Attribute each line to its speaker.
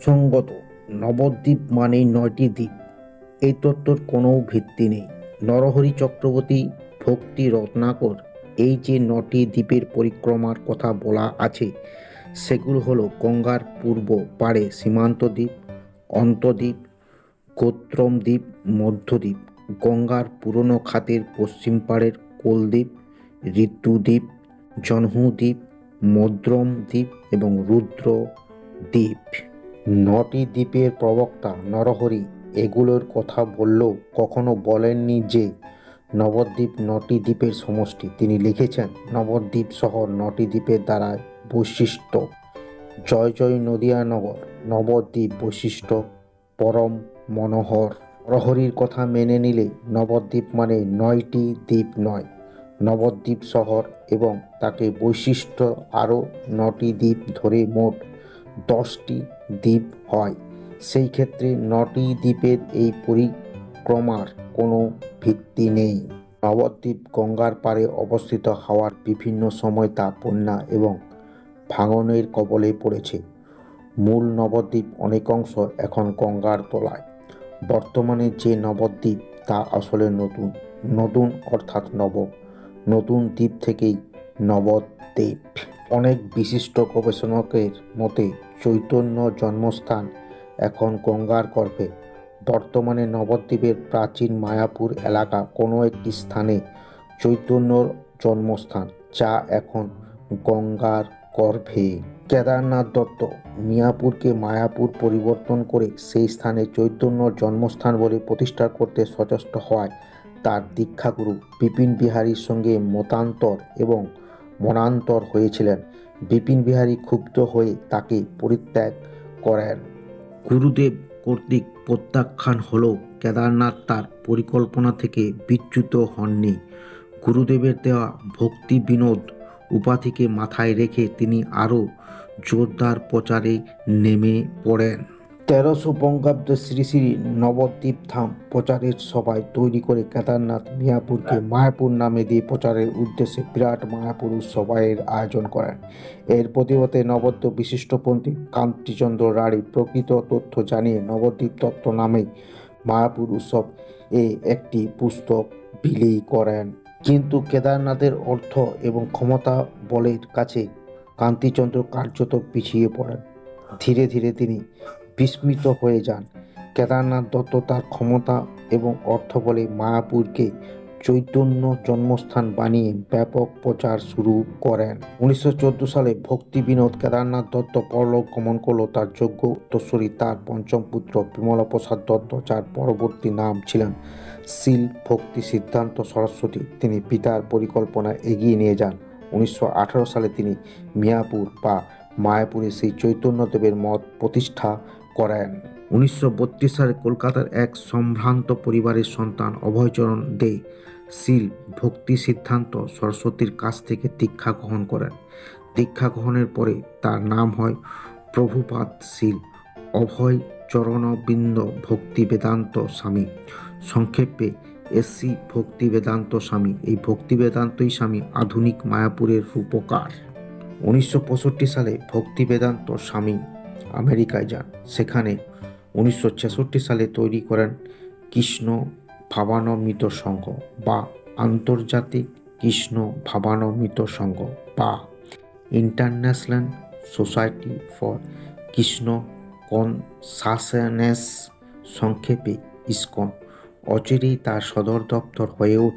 Speaker 1: সঙ্গত নবদ্বীপ মানেই ৯টি দ্বীপ, এই তত্ত্বর কোনো ভিত্তি নেই। নরহরি চক্রবর্তী, ভক্তি রত্নাকর এই যে ৯টি দ্বীপের পরিক্রমার কথা বলা আছে, সেগুলো হলো গঙ্গার পূর্ব পাড়ে সীমান্ত দ্বীপ, অন্তদ্বীপ, গোত্রম দ্বীপ, মধ্যদ্বীপ, গঙ্গার পুরনো খাতের পশ্চিম পাড়ের কোলদ্বীপ, ঋতুদ্বীপ, জহ্নু দ্বীপ, মদ্রম দ্বীপ এবং রুদ্র দ্বীপ। ৯টি দ্বীপের প্রবক্তা নরহরি এগুলোর কথা বললেও কখনো বলেননি যে নবদ্বীপ ৯টি দ্বীপের সমষ্টি। তিনি লিখেছেন, নবদ্বীপ শহর ৯টি দ্বীপের দ্বারা বৈশিষ্ট্য। জয় জয় নদিয়ানগর, নবদ্বীপ বৈশিষ্ট্য পরম মনোহর। নরহরির কথা মেনে নিলে নবদ্বীপ মানে ৯টি দ্বীপ নয়, নবদ্বীপ শহর এবং তাকে বৈশিষ্ট্য আরও ৯টি দ্বীপ ধরে মোট 10টি দ্বীপ হয়। সেই ক্ষেত্রে ৯টি দ্বীপের এই পরিক্রমার কোনো ভিত্তি নেই। নবদ্বীপ গঙ্গার পাড়ে অবস্থিত হওয়ার বিভিন্ন সময় তা বন্যা এবং ভাঙনের কবলে পড়েছে। মূল নবদ্বীপ অনেকাংশ এখন গঙ্গার তলায়। বর্তমানে যে নবদ্বীপ তা আসলে নতুন, নতুন অর্থাৎ নব, নতুন দ্বীপ থেকেই নবদ্বীপ। অনেক বিশিষ্ট গবেষকের মতে চৈতন্য জন্মস্থান এখন গঙ্গার গর্ভে। বর্তমানে নবদ্বীপের প্রাচীন মায়াপুর এলাকা কোনো একটি স্থানে চৈতন্যর জন্মস্থান, যা এখন গঙ্গার গর্ভে। কেদারনাথ দত্ত মিয়াপুরকে মায়াপুর পরিবর্তন করে সেই স্থানে চৈতন্যর জন্মস্থান বলে প্রতিষ্ঠা করতে সচেষ্ট হওয়ায় তার দীক্ষাগুরু বিপিন বিহারীর সঙ্গে মতান্তর এবং মনান্তর হয়েছিলেন। বিপিন বিহারী ক্ষুব্ধ হয়ে তাকে পরিত্যাগ করেন। গুরুদেব কর্তৃক প্রত্যাখ্যান হলেও কেদারনাথ তার পরিকল্পনা থেকে বিচ্যুত হননি। গুরুদেবের দেওয়া ভক্তি বিনোদ উপাধিকে মাথায় রেখে তিনি আরও জোরদার প্রচারে নেমে পড়েন। 1300 বঙ্গাব্দে শ্রী শ্রী নবদ্বীপ ধাম প্রচারের সভায় তৈরি করে কেদারনাথ মিয়াপুরকে মায়াপুর নামে দিয়ে প্রচারের উদ্দেশ্যে বিরাট মায়াপুর উৎসবের আয়োজন করেন। এর প্রতিবাদে নবদ্বীপ বিশিষ্টপন্থী কান্তিচন্দ্র রাঢ়ী প্রকৃত তথ্য জানিয়ে নবদ্বীপ তত্ত্ব নামে মায়াপুর উৎসব একটি পুস্তক বিলি করেন। কিন্তু কেদারনাথের অর্থ এবং ক্ষমতা বলের কাছে কান্তিচন্দ্র কার্যত পিছিয়ে পড়েন। ধীরে ধীরে তিনি বিস্মিত হয়ে যান। কেদারনাথ দত্ত তার ক্ষমতা এবং অর্থ বলে মায়াপুরকে চৈতন্য জন্মস্থান বানিয়ে ব্যাপক প্রচার শুরু করেন। 1914 সালে ভক্তি বিনোদ কেদারনাথ দত্ত পরলোক গমন করল। তার যোগ্য উত্তরসূরি তার পঞ্চম পুত্র বিমলা প্রসাদ দত্ত, যার পরবর্তী নাম ছিলেন শীল ভক্তি সিদ্ধান্ত সরস্বতী। তিনি পিতার পরিকল্পনা এগিয়ে নিয়ে যান। 1918 সালে তিনি মিয়াপুর বা মায়াপুরে সেই চৈতন্যদেবের মঠ প্রতিষ্ঠা করেন। 1932 সালে কলকাতার এক সম্ভ্রান্ত পরিবারের সন্তান অভয়চরণ দে শীল ভক্তি সিদ্ধান্ত সরস্বতীর কাছ থেকে দীক্ষা গ্রহণ করেন। দীক্ষা গ্রহণের পরে তার নাম হয় প্রভুপাদ শীল অভয় চরণবৃন্দ ভক্তি বেদান্ত স্বামী, সংক্ষেপে এসসি ভক্তি বেদান্ত স্বামী। এই ভক্তি বেদান্তই স্বামী আধুনিক মায়াপুরের রূপকার। 1965 সালে ভক্তি বেদান্ত স্বামী আমেরিকায় যান। সেখানে 1966 সালে তৈরি করেন কৃষ্ণ ভাবানমিত সংঘ বা আন্তর্জাতিক কৃষ্ণ ভাবানমিত সংঘ বা international society for Krishna consciousness, সংক্ষেপে ইসকন। অচিরেই তার সদর দপ্তর হয়ে ওঠে